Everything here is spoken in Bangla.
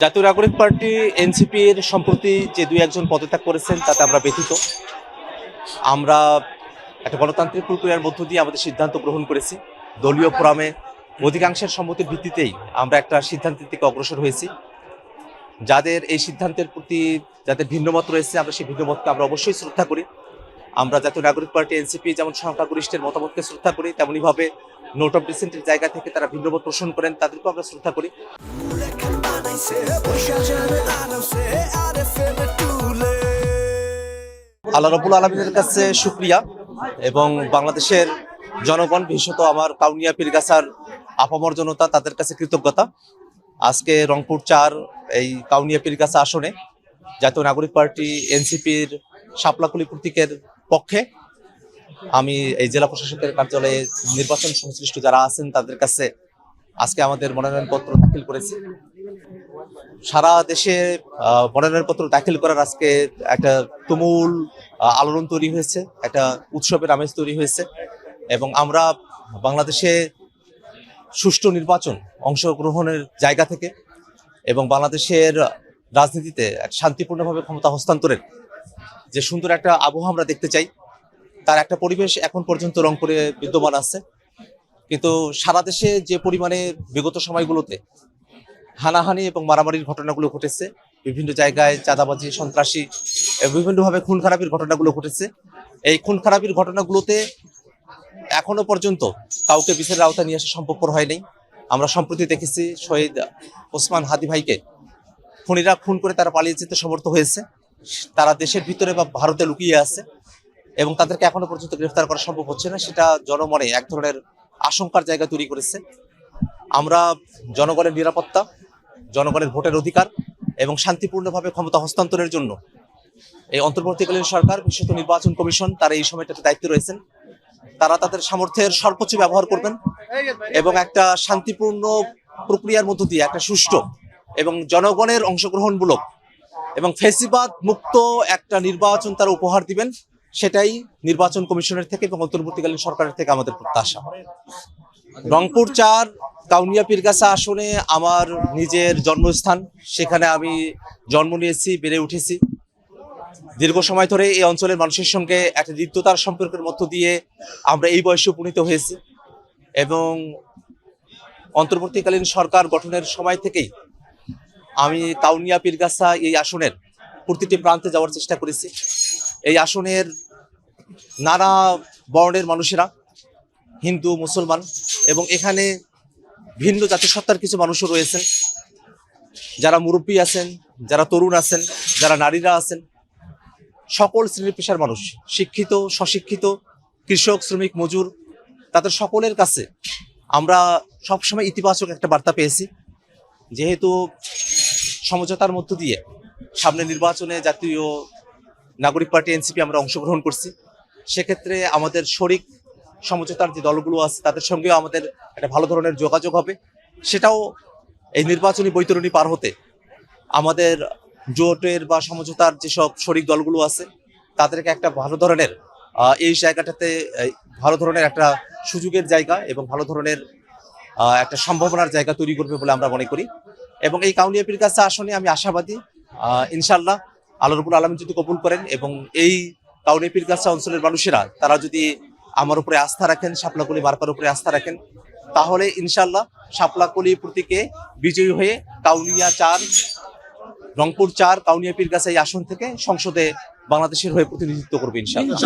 জাতীয় নাগরিক পার্টি এনসিপির সম্প্রতি যে দুই একজন পদত্যাগ করেছেন তাতে আমরা ব্যথিত। আমরা একটা গণতান্ত্রিক প্রক্রিয়ার মধ্য দিয়ে আমাদের সিদ্ধান্ত গ্রহণ করেছি। দলীয় ফোরামে অধিকাংশের সম্মতির ভিত্তিতেই আমরা একটা সিদ্ধান্তের দিকে অগ্রসর হয়েছি। যাদের এই সিদ্ধান্তের প্রতি যাদের ভিন্নমত রয়েছে আমরা সেই ভিন্নমতকে আমরা অবশ্যই শ্রদ্ধা করি। আমরা জাতীয় নাগরিক পার্টি এনসিপি যেমন সংখ্যাগরিষ্ঠের মতামতকে শ্রদ্ধা করি, তেমনিভাবে নোট অফ ডিসেন্টের জায়গা থেকে তারা ভিন্নমত পোষণ করেন, তাদেরকেও আমরা শ্রদ্ধা করি। আল্লাহ রাব্বুল আলামিনের কাছে শুকরিয়া এবং বাংলাদেশের জনগণ, বিশেষত আমার কাউনিয়া পীরগাছার আপামর জনতা, তাদের কাছে কৃতজ্ঞতা। আজকে রংপুর 4 এই কাউনিয়া পীরগাছা আসনে জাতীয় নাগরিক পার্টি এনসিপির শাপলাকলি প্রতীকের পক্ষে আমি এই জেলা প্রশাসকের কার্যালয়ে নির্বাচন সংশ্লিষ্ট যারা আছেন তাদের কাছে আজকে আমাদের মনোনয়নপত্র দাখিল করেছি। সারা দেশে মনোনয়নপত্র দাখিল করার আজকে একটা তুমুল আলোড়ন তৈরি হয়েছে, একটা উৎসবের আমেজ তৈরি হয়েছে এবং আমরা বাংলাদেশে সুষ্ঠু নির্বাচন অংশগ্রহণের জায়গা থেকে এবং বাংলাদেশের রাজনীতিতে শান্তিপূর্ণভাবে ক্ষমতা হস্তান্তরের যে সুন্দর একটা আবহাওয়া আমরা দেখতে চাই, তার একটা পরিবেশ এখন পর্যন্ত রংপুরে বিদ্যমান আছে। কিন্তু সারা দেশে যে পরিমাণে বিগত সময়গুলোতে হানাহানি এবং মারামারির ঘটনাগুলো ঘটেছে, বিভিন্ন জায়গায় চাঁদাবাজি, সন্ত্রাসী, বিভিন্নভাবে খুন খারাপির ঘটনাগুলো ঘটেছে, এই খুন খারাপির ঘটনাগুলোতে এখনো পর্যন্ত কাউকে বিচারের আওতায় নিয়ে আসা সম্ভবপর হয়নি। আমরা সম্প্রতি দেখেছি শহীদ ওসমান হাদি ভাইকে খুনিরা খুন করে তারা পালিয়ে যেতে সমর্থ হয়েছে। তারা দেশের ভিতরে বা ভারতে লুকিয়ে আছে এবং তাদেরকে এখনো পর্যন্ত গ্রেফতার করা সম্ভব হচ্ছে না। সেটা জনমনে এক ধরনের আশঙ্কার জায়গা তৈরি করেছে। আমরা জনগণের নিরাপত্তা, জনগণের ভোটের অধিকার এবং শান্তিপূর্ণভাবে ক্ষমতা হস্তান্তরের জন্য এই অন্তর্বর্তীকালীন সরকার, বিশেষত নির্বাচন কমিশন, তারা এই সময়টাতে দায়িত্বে রয়েছেন। তারা তাদের সামর্থ্যের সর্বোচ্চ ব্যবহার করবেন এবং একটা শান্তিপূর্ণ প্রক্রিয়ার মধ্য দিয়ে একটা সুষ্ঠু এবং জনগণের অংশগ্রহণমূলক এবং ফ্যাসিবাদ মুক্ত একটা নির্বাচন তারা উপহার দিবেন। সেটাই নির্বাচন কমিশনের থেকে এবং অন্তর্বর্তীকালীন সরকারের থেকে আমাদের প্রত্যাশা। রংপুর 4 কাউনিয়া পীরগাছা আসনে আমার নিজের জন্মস্থান, সেখানে আমি জন্ম নিয়েছি, বেড়ে উঠেছি। দীর্ঘ সময় ধরে এই অঞ্চলের মানুষের সঙ্গে একটা হৃদ্যতার সম্পর্কের মধ্য দিয়ে আমরা এই বয়সে উপনীত হয়েছি এবং অন্তর্বর্তীকালীন সরকার গঠনের সময় থেকেই আমি কাউনিয়া পীরগাছা এই আসনের প্রতিটি প্রান্তে যাওয়ার চেষ্টা করেছি। এই আসনের নানা বর্ণের মানুষেরা, হিন্দু, মুসলমান এবং এখানে ভিন্ন জাতিসত্তার কিছু মানুষও রয়েছেন, যারা মুরব্বী আছেন, যারা তরুণ আছেন, যারা নারীরা আছেন, সকল শ্রেণীর পেশার মানুষ, শিক্ষিত, স্বশিক্ষিত, কৃষক, শ্রমিক, মজুর, তাদের সকলের কাছে আমরা সবসময় ইতিবাচক একটা বার্তা পেয়েছি। যেহেতু সমঝোতার মধ্য দিয়ে সামনে নির্বাচনে জাতীয় নাগরিক পার্টি এনসিপি আমরা অংশগ্রহণ করছি, সেক্ষেত্রে আমাদের শরিক সমঝোতার যে দলগুলো আছে তাদের সঙ্গেও আমাদের একটা ভালো ধরনের যোগাযোগ হবে। সেটাও এই নির্বাচনী বৈতরণী পার হতে আমাদের জোটের বা সমঝোতার যেসব শরিক দলগুলো আছে তাদেরকে একটা ভালো ধরনের এই জায়গাটাতে ভালো ধরনের একটা সুযোগের জায়গা এবং ভালো ধরনের একটা সম্ভাবনার জায়গা তৈরি করবে বলে আমরা মনে করি। এবং এই কাউনিয়া পীরগাছা আসনে আমি আশাবাদী, ইনশাআল্লাহ আল্লাহ রাব্বুল আলামিন যদি কবুল করেন এবং এই কাউনিয়া পীরগাছা অঞ্চলের মানুষেরা তারা যদি আমার উপরে আস্থা রাখেন, শাপলাকলি মার্কার উপরে আস্থা রাখেন, তাহলে ইনশাআল্লাহ শাপলাকলি প্রতীকে বিজয়ী হয়ে কাউনিয়া 4 রংপুর 4 কাউনিয়া পীরগাছা এই আসন থেকে সংসদে বাংলাদেশের হয়ে প্রতিনিধিত্ব করবে ইনশাআল্লাহ।